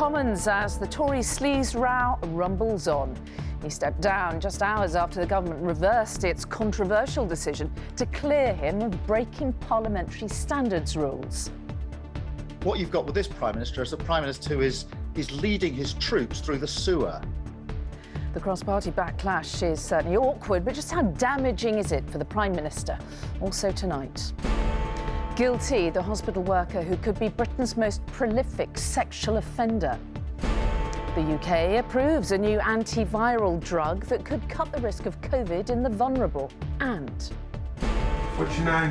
Commons as the Tory sleaze row rumbles on. He stepped down just hours after the government reversed its controversial decision to clear him of breaking parliamentary standards rules. What you've got with this Prime Minister is a Prime Minister who is leading his troops through the sewer. The cross-party backlash is certainly awkward, but just how damaging is it for the Prime Minister? Also tonight. Guilty, the hospital worker who could be Britain's most prolific sexual offender. The UK approves a new antiviral drug that could cut the risk of COVID in the vulnerable. And... What's your name?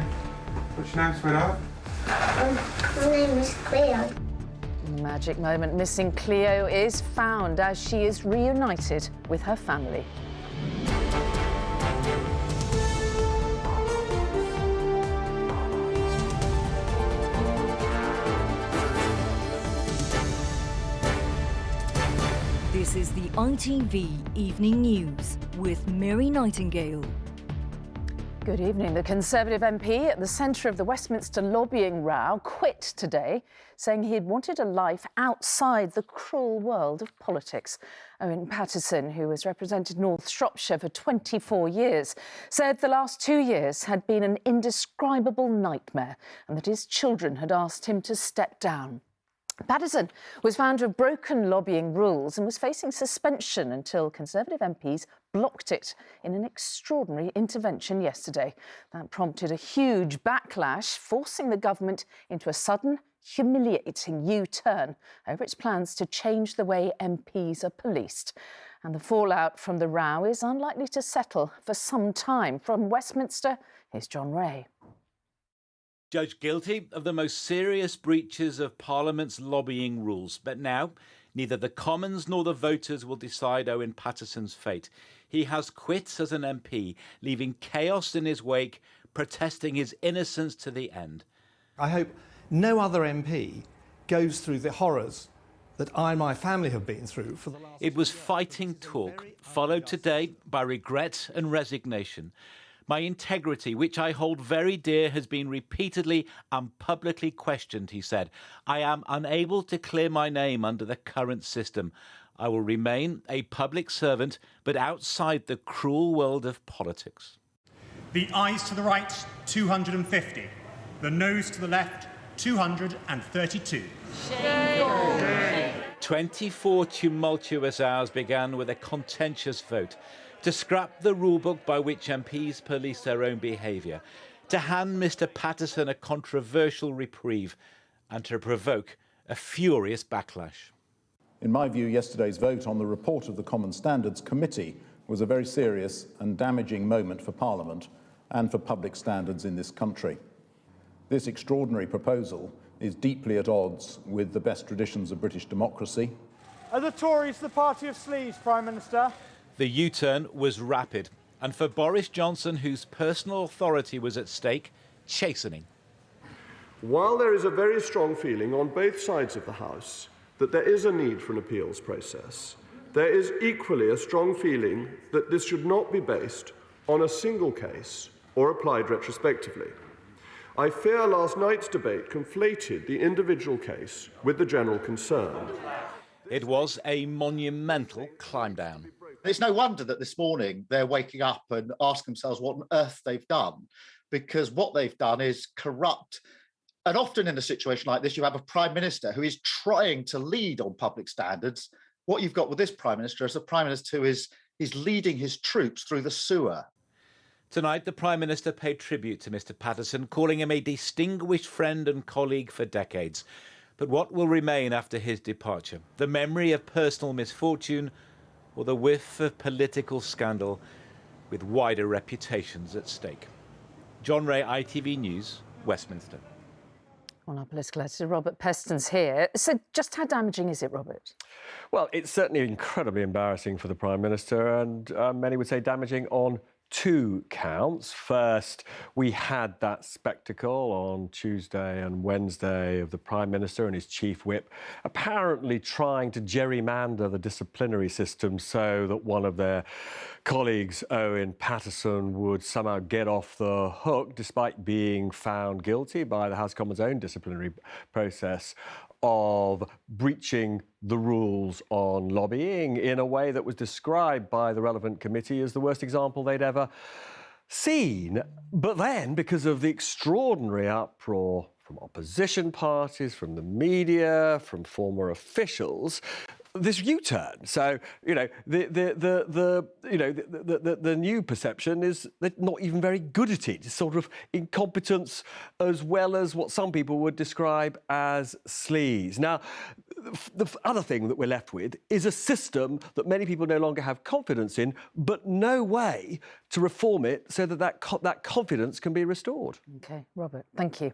What's your name, sweetheart? My name is Cleo. The magic moment, missing Cleo is found as she is reunited with her family. This is the ITV Evening News with Mary Nightingale. Good evening. The Conservative MP at the centre of the Westminster lobbying row quit today, saying he had wanted a life outside the cruel world of politics. Owen Paterson, who has represented North Shropshire for 24 years, said the last 2 years had been an indescribable nightmare and that his children had asked him to step down. Paterson was found to have broken lobbying rules and was facing suspension until Conservative MPs blocked it in an extraordinary intervention yesterday. That prompted a huge backlash, forcing the government into a sudden, humiliating U-turn over its plans to change the way MPs are policed. And the fallout from the row is unlikely to settle for some time. From Westminster, here's John Ray. Judged guilty of the most serious breaches of Parliament's lobbying rules. But now, neither the Commons nor the voters will decide Owen Paterson's fate. He has quit as an MP, leaving chaos in his wake, protesting his innocence to the end. I hope no other MP goes through the horrors that I and my family have been through for the last... It was fighting talk, followed today by regret and resignation. My integrity, which I hold very dear, has been repeatedly and publicly questioned, he said. I am unable to clear my name under the current system. I will remain a public servant, but outside the cruel world of politics. The ayes to the right, 250. The noes to the left, 232. Shame. 24 tumultuous hours began with a contentious vote to scrap the rulebook by which MPs police their own behaviour, to hand Mr Paterson a controversial reprieve and to provoke a furious backlash. In my view, yesterday's vote on the report of the Common Standards Committee was a very serious and damaging moment for Parliament and for public standards in this country. This extraordinary proposal is deeply at odds with the best traditions of British democracy. Are the Tories the party of sleaze, Prime Minister? The U-turn was rapid, and for Boris Johnson, whose personal authority was at stake, chastening. While there is a very strong feeling on both sides of the House that there is a need for an appeals process, there is equally a strong feeling that this should not be based on a single case or applied retrospectively. I fear last night's debate conflated the individual case with the general concern. It was a monumental climb down. It's no wonder that this morning they're waking up and asking themselves what on earth they've done, because what they've done is corrupt. And often in a situation like this, you have a Prime Minister who is trying to lead on public standards. What you've got with this Prime Minister is a Prime Minister who is leading his troops through the sewer. Tonight, the Prime Minister paid tribute to Mr Paterson, calling him a distinguished friend and colleague for decades. But what will remain after his departure? The memory of personal misfortune or the whiff of political scandal with wider reputations at stake? John Ray, ITV News, Westminster. On our political editor, Robert Peston's here. So just how damaging is it, Robert? Well, it's certainly incredibly embarrassing for the Prime Minister, and many would say damaging on two counts. First, we had that spectacle on Tuesday and Wednesday of the Prime Minister and his chief whip apparently trying to gerrymander the disciplinary system so that one of their colleagues, Owen Paterson, would somehow get off the hook despite being found guilty by the House of Commons' own disciplinary process of breaching the rules on lobbying in a way that was described by the relevant committee as the worst example they'd ever seen. But then, because of the extraordinary uproar from opposition parties, from the media, from former officials, this U-turn. So, the new perception is they're not even very good at it. It's sort of incompetence as well as what some people would describe as sleaze. Now, the other thing that we're left with is a system that many people no longer have confidence in, but no way to reform it so that confidence can be restored. OK, Robert, thank you.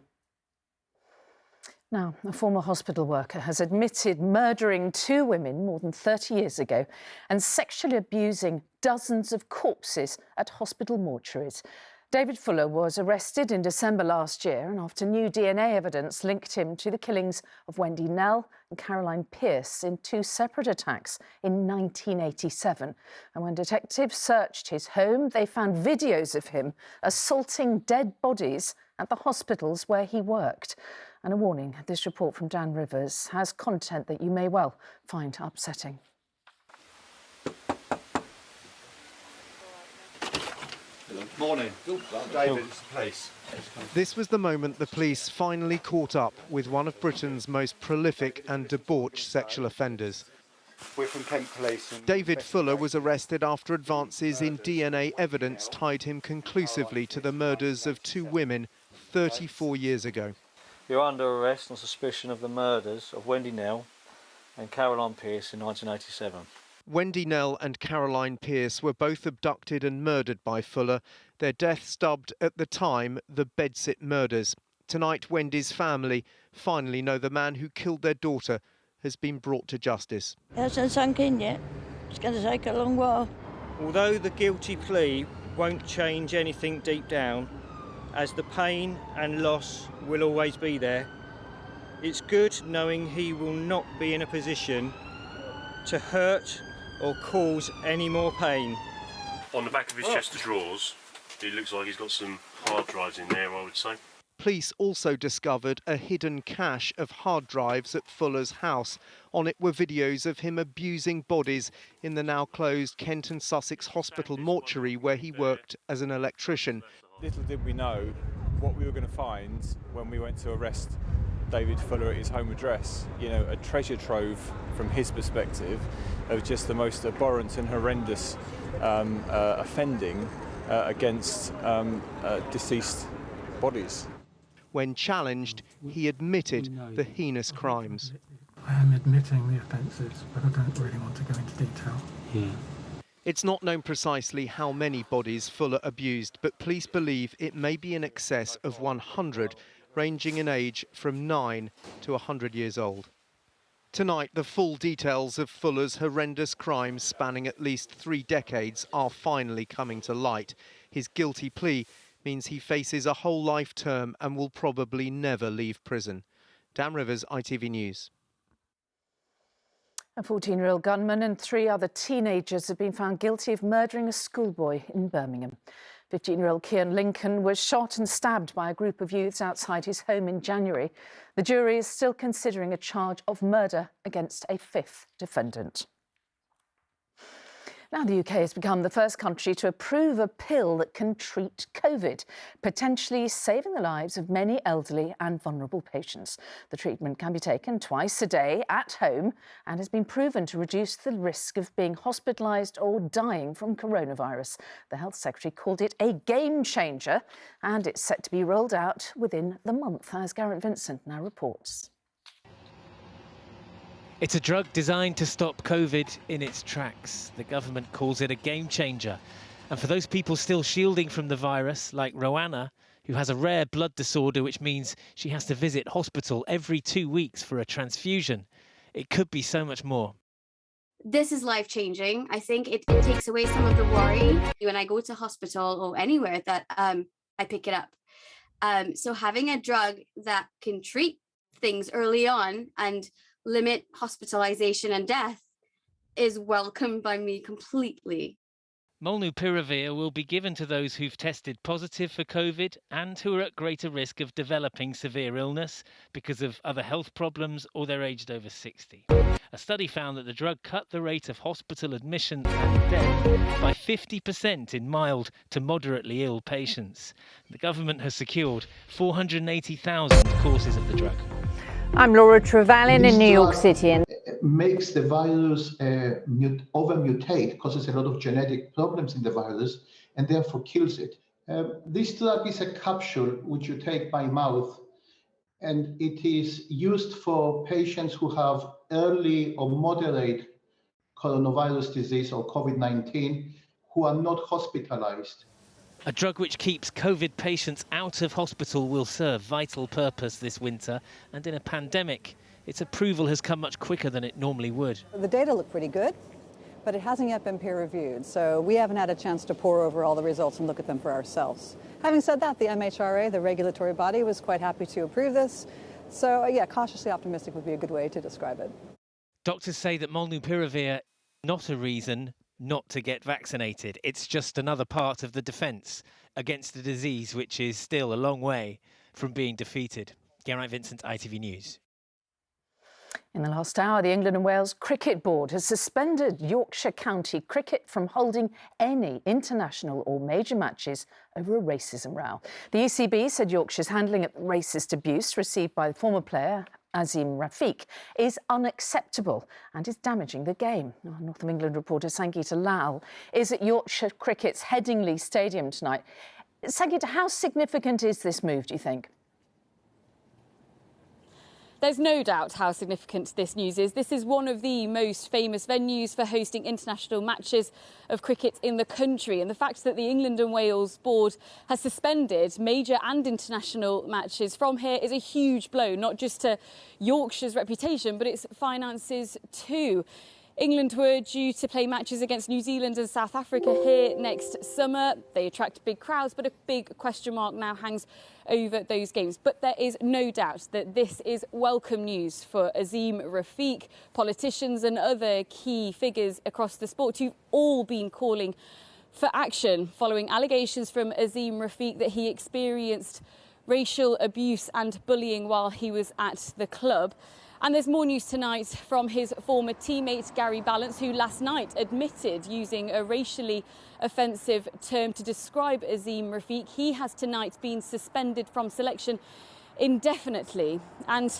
Now, a former hospital worker has admitted murdering 2 women more than 30 years ago and sexually abusing dozens of corpses at hospital mortuaries. David Fuller was arrested in December last year, and after new DNA evidence linked him to the killings of Wendy Nell and Caroline Pierce in 2 separate attacks in 1987. And when detectives searched his home, they found videos of him assaulting dead bodies at the hospitals where he worked. And a warning, this report from Dan Rivers has content that you may well find upsetting. Morning. David, it's the police. This was the moment the police finally caught up with one of Britain's most prolific and debauched sexual offenders. We're from Kent Police. David Fuller was arrested after advances in DNA evidence tied him conclusively to the murders of 2 women 34 years ago. You're under arrest on suspicion of the murders of Wendy Nell and Caroline Pierce in 1987. Wendy Nell and Caroline Pierce were both abducted and murdered by Fuller, their deaths dubbed at the time the bedsit murders. Tonight, Wendy's family finally know the man who killed their daughter has been brought to justice. It hasn't sunk in yet. It's going to take a long while. Although the guilty plea won't change anything deep down, as the pain and loss will always be there, it's good knowing he will not be in a position to hurt or cause any more pain. On the back of his chest of drawers, it looks like he's got some hard drives in there, I would say. Police also discovered a hidden cache of hard drives at Fuller's house. On it were videos of him abusing bodies in the now closed Kent and Sussex Hospital mortuary where he worked as an electrician. Little did we know what we were going to find when we went to arrest David Fuller at his home address. You know, a treasure trove from his perspective of just the most abhorrent and horrendous offending against deceased bodies. When challenged, he admitted the heinous crimes. I am admitting the offences, but I don't really want to go into detail. It's not known precisely how many bodies Fuller abused, but police believe it may be in excess of 100, ranging in age from 9 to 100 years old. Tonight, the full details of Fuller's horrendous crimes spanning at least 3 decades are finally coming to light. His guilty plea means he faces a whole life term and will probably never leave prison. Dan Rivers, ITV News. A 14-year-old gunman and 3 other teenagers have been found guilty of murdering a schoolboy in Birmingham. 15-year-old Kian Lincoln was shot and stabbed by a group of youths outside his home in January. The jury is still considering a charge of murder against a 5th defendant. Now, the UK has become the first country to approve a pill that can treat COVID, potentially saving the lives of many elderly and vulnerable patients. The treatment can be taken twice a day at home and has been proven to reduce the risk of being hospitalised or dying from coronavirus. The Health Secretary called it a game changer, and it's set to be rolled out within the month, as Garrett Vincent now reports. It's a drug designed to stop COVID in its tracks. The government calls it a game changer. And for those people still shielding from the virus, like Roanna, who has a rare blood disorder, which means she has to visit hospital every 2 weeks for a transfusion, it could be so much more. This is life-changing. I think it takes away some of the worry when I go to hospital or anywhere that I pick it up. So having a drug that can treat things early on and limit hospitalization and death is welcomed by me completely. Molnupiravir will be given to those who've tested positive for COVID and who are at greater risk of developing severe illness because of other health problems or they're aged over 60. A study found that the drug cut the rate of hospital admission and death by 50% in mild to moderately ill patients. The government has secured 480,000 courses of the drug. I'm Laura Trevelyan in New York City. Makes the virus over-mutate, causes a lot of genetic problems in the virus, and therefore kills it. This drug is a capsule which you take by mouth, and it is used for patients who have early or moderate coronavirus disease or COVID-19 who are not hospitalized. A drug which keeps COVID patients out of hospital will serve vital purpose this winter, and in a pandemic, its approval has come much quicker than it normally would. The data look pretty good, but it hasn't yet been peer-reviewed, so we haven't had a chance to pore over all the results and look at them for ourselves. Having said that, the MHRA, the regulatory body, was quite happy to approve this, so yeah, cautiously optimistic would be a good way to describe it. Doctors say that Molnupiravir is not a reason not to get vaccinated. It's just another part of the defence against a disease which is still a long way from being defeated. Geraint Vincent, ITV News. In the last hour, the England and Wales Cricket Board has suspended Yorkshire County Cricket from holding any international or major matches over a racism row. The ECB said Yorkshire's handling of racist abuse received by the former player Azim Rafiq is unacceptable and is damaging the game. Our North of England reporter Sangeeta Lal is at Yorkshire Cricket's Headingley Stadium tonight. Sangeeta, how significant is this move, do you think? There's no doubt how significant this news is. This is one of the most famous venues for hosting international matches of cricket in the country. And the fact that the England and Wales board has suspended major and international matches from here is a huge blow, not just to Yorkshire's reputation, but its finances too. England were due to play matches against New Zealand and South Africa here next summer. They attract big crowds, but a big question mark now hangs over those games. But there is no doubt that this is welcome news for Azim Rafiq, politicians and other key figures across the sport who've all been calling for action following allegations from Azim Rafiq that he experienced racial abuse and bullying while he was at the club. And there's more news tonight from his former teammate Gary Ballance, who last night admitted using a racially offensive term to describe Azim Rafiq. He has tonight been suspended from selection indefinitely. And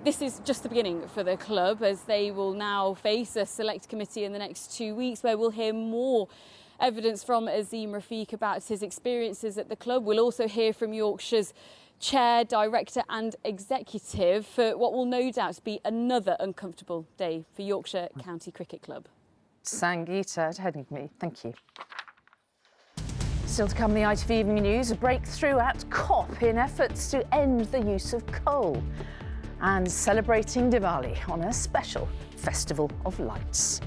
this is just the beginning for the club, as they will now face a select committee in the next 2 weeks where we'll hear more evidence from Azim Rafiq about his experiences at the club. We'll also hear from Yorkshire's chair, director and executive for what will no doubt be another uncomfortable day for Yorkshire County Cricket Club. Sangeeta at Headingley, thank you. Still to come in the ITV Evening News, a breakthrough at COP in efforts to end the use of coal and celebrating Diwali on a special Festival of Lights.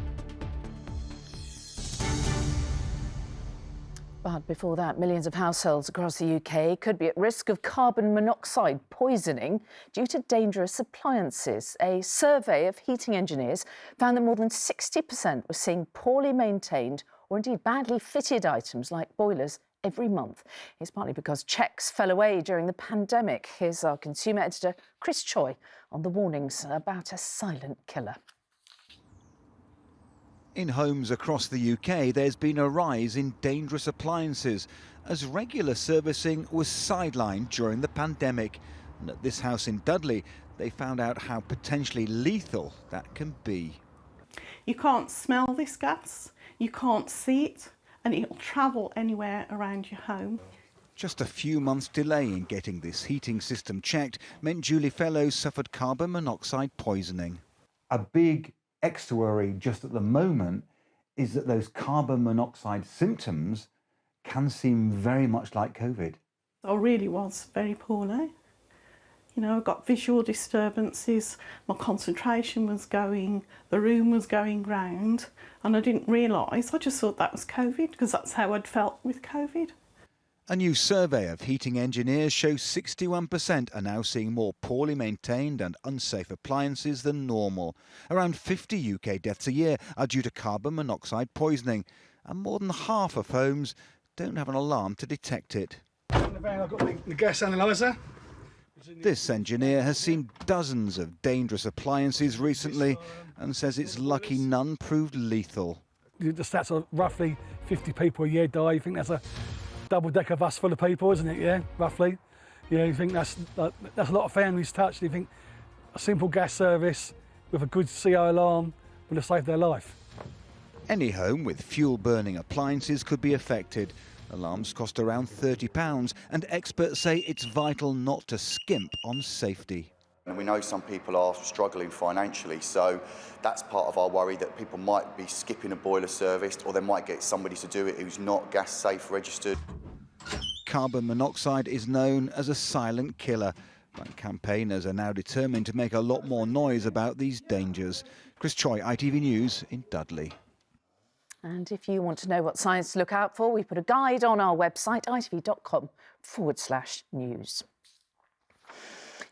But before that, millions of households across the UK could be at risk of carbon monoxide poisoning due to dangerous appliances. A survey of heating engineers found that more than 60% were seeing poorly maintained or indeed badly fitted items like boilers every month. It's partly because checks fell away during the pandemic. Here's our consumer editor, Chris Choi, on the warnings about a silent killer. In homes across the UK, there's been a rise in dangerous appliances as regular servicing was sidelined during the pandemic. And at this house in Dudley, they found out how potentially lethal that can be. You can't smell this gas, you can't see it, and it'll travel anywhere around your home. Just a few months' delay in getting this heating system checked meant Julie Fellows suffered carbon monoxide poisoning. A big extra worry just at the moment is that those carbon monoxide symptoms can seem very much like COVID. I really was very poorly. You know, I got visual disturbances, my concentration was going, the room was going round, and I didn't realise, I just thought that was COVID because that's how I'd felt with COVID. A new survey of heating engineers shows 61% are now seeing more poorly maintained and unsafe appliances than normal. Around 50 UK deaths a year are due to carbon monoxide poisoning, and more than half of homes don't have an alarm to detect it. In the van I've got the gas analyzer. This engineer has seen dozens of dangerous appliances recently and says it's lucky none proved lethal. The stats are roughly 50 people a year die. You think that's a double-decker bus full of people, isn't it? Yeah, roughly. Yeah, you think that's a lot of families touched. You think a simple gas service with a good CO alarm would have saved their life. Any home with fuel-burning appliances could be affected. Alarms cost around £30, and experts say it's vital not to skimp on safety. And we know some people are struggling financially, so that's part of our worry, that people might be skipping a boiler service, or they might get somebody to do it who's not gas safe registered. Carbon monoxide is known as a silent killer, but campaigners are now determined to make a lot more noise about these dangers. Chris Choi, ITV News in Dudley. And if you want to know what signs to look out for, we put a guide on our website, itv.com/news.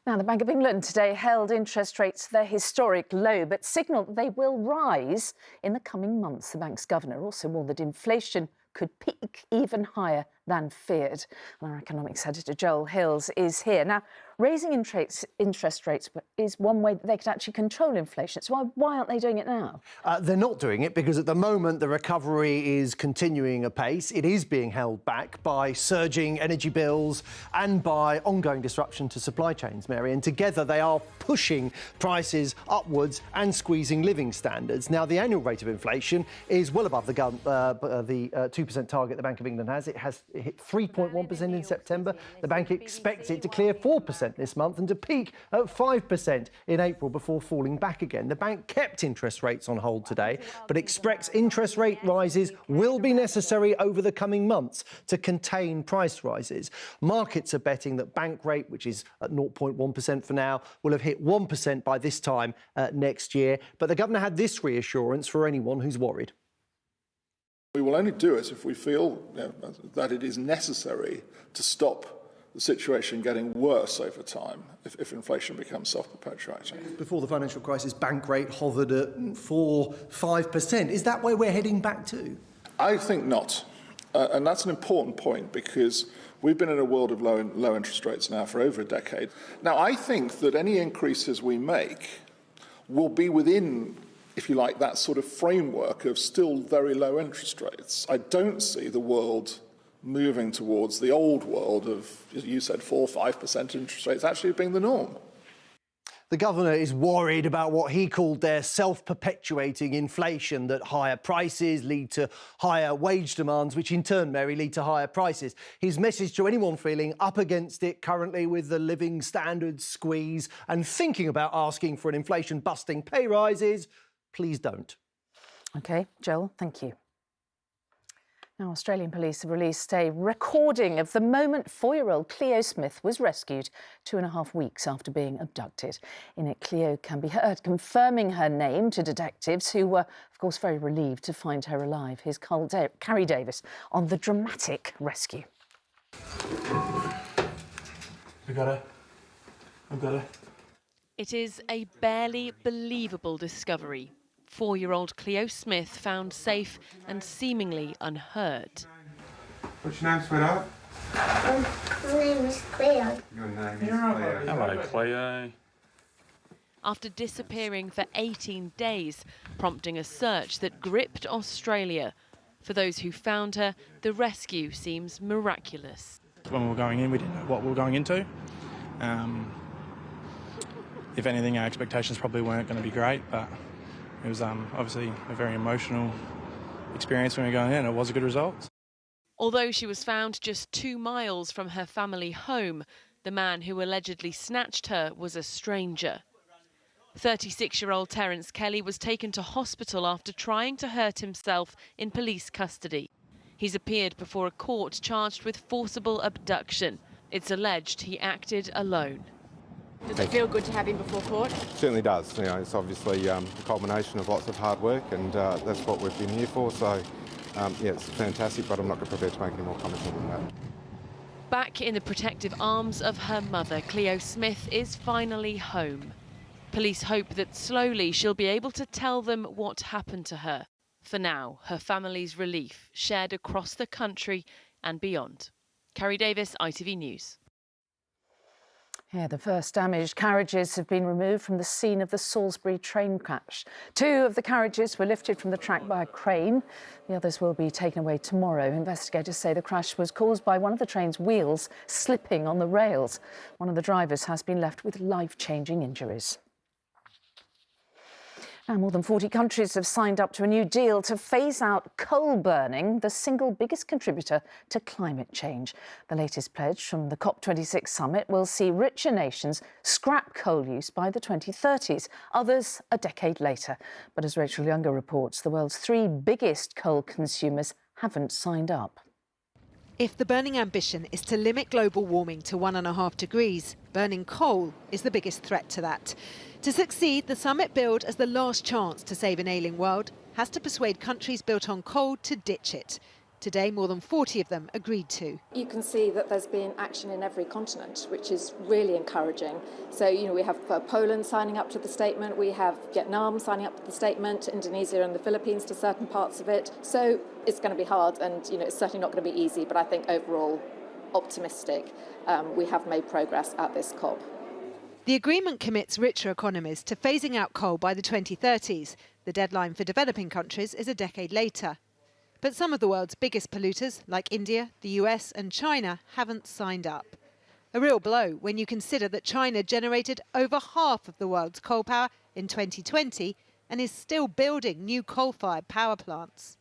Now, the Bank of England today held interest rates to their historic low, but signalled that they will rise in the coming months. The bank's governor also warned that inflation could peak even higher than feared. And our economics editor, Joel Hills, is here. Now, raising interest rates is one way that they could actually control inflation. So why aren't they doing it now? They're not doing it because at the moment the recovery is continuing apace. It is being held back by surging energy bills and by ongoing disruption to supply chains, Mary. And together they are pushing prices upwards and squeezing living standards. Now, the annual rate of inflation is well above the 2% target the Bank of England has. It has hit 3.1% in September. The bank expects it to clear 4% this month and to peak at 5% in April before falling back again. The bank kept interest rates on hold today, but expects interest rate rises will be necessary over the coming months to contain price rises. Markets are betting that bank rate, which is at 0.1% for now, will have hit 1% by this time next year. But the governor had this reassurance for anyone who's worried. We will only do it if we feel that it is necessary to stop the situation getting worse over time if inflation becomes self-perpetuating. Before the financial crisis, bank rate hovered at 4-5%. Is that where we're heading back to? I think not. And that's an important point, because we've been in a world of low interest rates now for over a decade. Now, I think that any increases we make will be within, if you like, that sort of framework of still very low interest rates. I don't see the world moving towards the old world of, as you said, 4-5% interest rates actually being the norm. The governor is worried about what he called their self-perpetuating inflation, that higher prices lead to higher wage demands, which in turn, Mary, lead to higher prices. His message to anyone feeling up against it currently with the living standards squeeze and thinking about asking for an inflation-busting pay rise is, please don't. OK, Joel, thank you. Now, Australian police have released a recording of the moment 4-year-old Cleo Smith was rescued 2.5 weeks after being abducted. In it, Cleo can be heard confirming her name to detectives, who were, of course, very relieved to find her alive. Here's Carrie Davis on the dramatic rescue. We got her. I've got her. It is a barely believable discovery. 4-year-old Cleo Smith found safe and seemingly unhurt. What's your name, sweetheart? My name is Cleo. Your name is Cleo. Hello, Cleo. After disappearing for 18 days, prompting a search that gripped Australia. For those who found her, the rescue seems miraculous. When we were going in, we didn't know what we were going into. If anything, our expectations probably weren't going to be great, but it was obviously a very emotional experience when we were going in. It was a good result. Although she was found just 2 miles from her family home, the man who allegedly snatched her was a stranger. 36-year-old Terence Kelly was taken to hospital after trying to hurt himself in police custody. He's appeared before a court charged with forcible abduction. It's alleged he acted alone. Does it feel good to have him before court? Certainly does. You know, it's obviously the culmination of lots of hard work, and that's what we've been here for. So, yeah, it's fantastic, but I'm not prepared to make any more comments on that. Back in the protective arms of her mother, Cleo Smith is finally home. Police hope that slowly she'll be able to tell them what happened to her. For now, her family's relief shared across the country and beyond. Carrie Davis, ITV News. Yeah, the first damaged carriages have been removed from the scene of the Salisbury train crash. 2 of the carriages were lifted from the track by a crane. The others will be taken away tomorrow. Investigators say the crash was caused by one of the train's wheels slipping on the rails. One of the drivers has been left with life-changing injuries. Now, more than 40 countries have signed up to a new deal to phase out coal burning, the single biggest contributor to climate change. The latest pledge from the COP26 summit will see richer nations scrap coal use by the 2030s, others a decade later. But as Rachel Younger reports, the world's 3 biggest coal consumers haven't signed up. If the burning ambition is to limit global warming to 1.5 degrees, burning coal is the biggest threat to that. To succeed, the summit, billed as the last chance to save an ailing world, has to persuade countries built on coal to ditch it. Today, more than 40 of them agreed to. You can see that there's been action in every continent, which is really encouraging. So, we have Poland signing up to the statement, we have Vietnam signing up to the statement, Indonesia and the Philippines to certain parts of it. So it's going to be hard and, it's certainly not going to be easy, but I think overall optimistic. We have made progress at this COP. The agreement commits richer economies to phasing out coal by the 2030s. The deadline for developing countries is a decade later. But some of the world's biggest polluters, like India, the US and China, haven't signed up. A real blow when you consider that China generated over half of the world's coal power in 2020 and is still building new coal-fired power plants.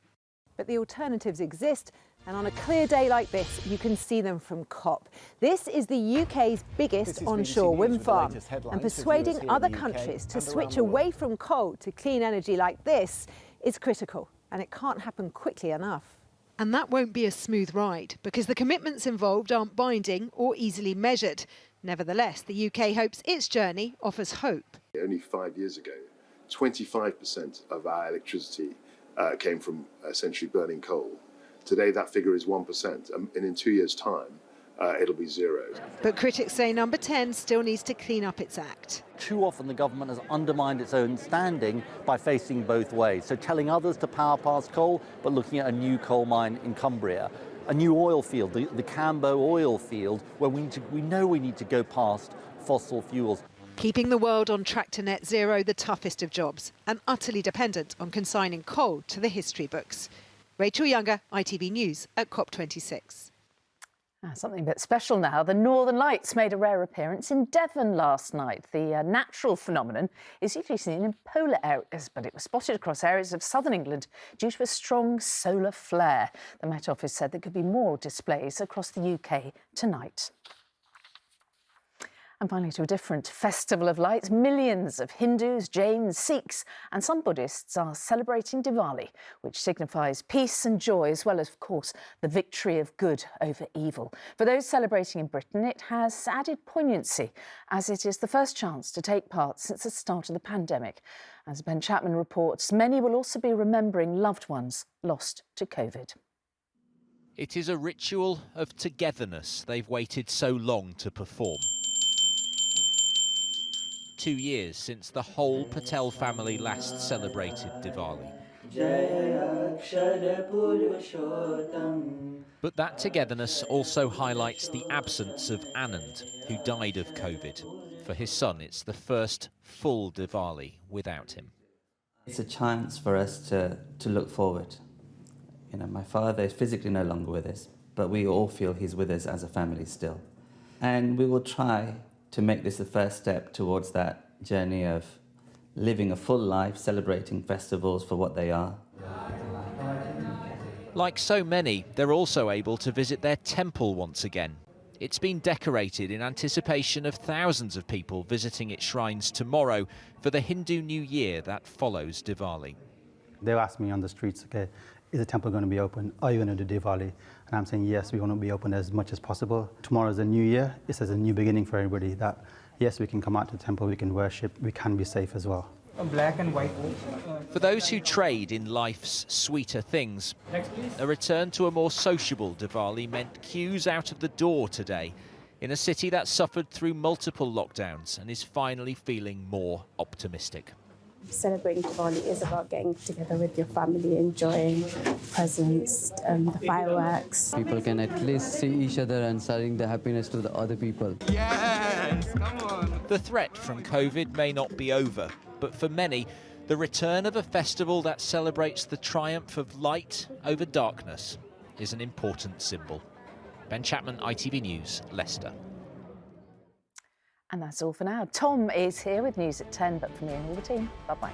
But the alternatives exist, and on a clear day like this, you can see them from COP. This is the UK's biggest onshore wind farm, and persuading other countries to switch away from coal to clean energy like this is critical, and it can't happen quickly enough. And that won't be a smooth ride, because the commitments involved aren't binding or easily measured. Nevertheless, the UK hopes its journey offers hope. Only 5 years ago, 25% of our electricity came from essentially burning coal. Today, that figure is 1%, and in 2 years' time, it'll be 0. But critics say Number 10 still needs to clean up its act. Too often the government has undermined its own standing by facing both ways. So telling others to power past coal, but looking at a new coal mine in Cumbria, a new oil field, the Cambo oil field, where we know we need to go past fossil fuels. Keeping the world on track to net zero, the toughest of jobs, and utterly dependent on consigning coal to the history books. Rachel Younger, ITV News at COP26. Something a bit special now. The Northern Lights made a rare appearance in Devon last night. The natural phenomenon is usually seen in polar areas, but it was spotted across areas of southern England due to a strong solar flare. The Met Office said there could be more displays across the UK tonight. And finally, to a different festival of lights. Millions of Hindus, Jains, Sikhs and some Buddhists are celebrating Diwali, which signifies peace and joy, as well as, of course, the victory of good over evil. For those celebrating in Britain, it has added poignancy, as it is the first chance to take part since the start of the pandemic. As Ben Chapman reports, many will also be remembering loved ones lost to COVID. It is a ritual of togetherness they've waited so long to perform. 2 years since the whole Patel family last celebrated Diwali. But that togetherness also highlights the absence of Anand, who died of COVID. For his son, it's the first full Diwali without him. It's a chance for us to look forward. My father is physically no longer with us, but we all feel he's with us as a family still. And we will try to make this the first step towards that journey of living a full life, celebrating festivals for what they are. Like so many, they're also able to visit their temple once again. It's been decorated in anticipation of thousands of people visiting its shrines tomorrow for the Hindu New Year that follows Diwali. They'll ask me on the streets, okay, is the temple going to be open? Are you going to do Diwali? And I'm saying, yes, we want to be open as much as possible. Tomorrow is a new year. It's a new beginning for everybody that, yes, we can come out to the temple, we can worship, we can be safe as well. Black and white. For those who trade in life's sweeter things, a return to a more sociable Diwali meant queues out of the door today in a city that suffered through multiple lockdowns and is finally feeling more optimistic. Celebrating Diwali is about getting together with your family, enjoying presents, the fireworks. People can at least see each other and sharing the happiness to the other people. Yes, come on. The threat from COVID may not be over, but for many, the return of a festival that celebrates the triumph of light over darkness is an important symbol. Ben Chapman, ITV News, Leicester. And that's all for now. Tom is here with news at 10, but from me and all the team, bye-bye.